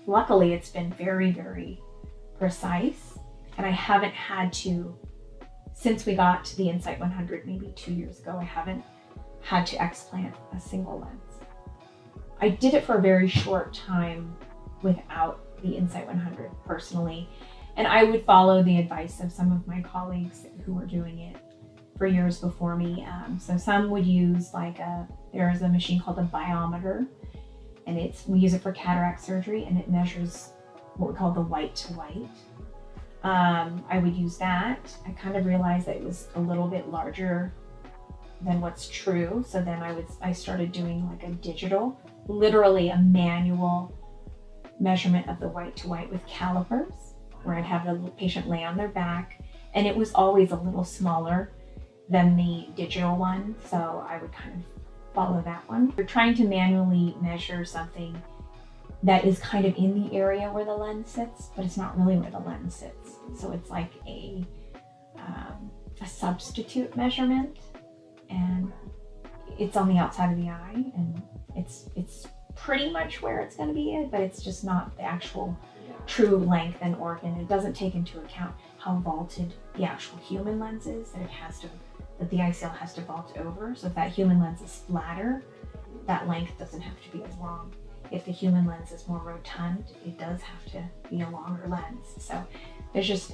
luckily it's been very, very precise, and I haven't had to, since we got to the Insight 100 maybe 2 years ago, I haven't had to explant a single lens. I did it for a very short time without the Insight 100 personally, and I would follow the advice of some of my colleagues who were doing it for years before me. So some would use there's a machine called a biometer, and we use it for cataract surgery, and it measures what we call the white to white. I would use that. I kind of realized that it was a little bit larger than what's true. So then I started doing like a digital, literally a manual measurement of the white to white with calipers, where I'd have the patient lay on their back, and it was always a little smaller than the digital one. So I would kind of follow that one. You're trying to manually measure something that is kind of in the area where the lens sits, but it's not really where the lens sits. So it's like a substitute measurement, and it's on the outside of the eye, and it's pretty much where it's going to be, but it's just not the actual true length and organ. It doesn't take into account how vaulted the actual human lens is, that the ICL has to vault over. So if that human lens is flatter, that length doesn't have to be as long. If the human lens is more rotund, it does have to be a longer lens. So there's just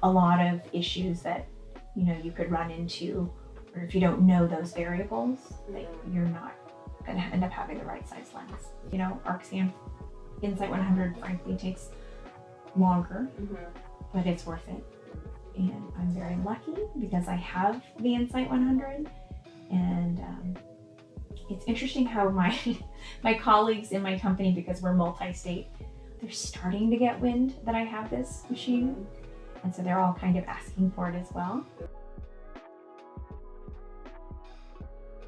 a lot of issues that you could run into, or if you don't know those variables, that you're not going to end up having the right size lens. ArcScan Insight 100 frankly takes longer, but it's worth it. And I'm very lucky because I have the Insight 100, and it's interesting how my colleagues in my company, because we're multi-state, they're starting to get wind that I have this machine, and so they're all kind of asking for it as well.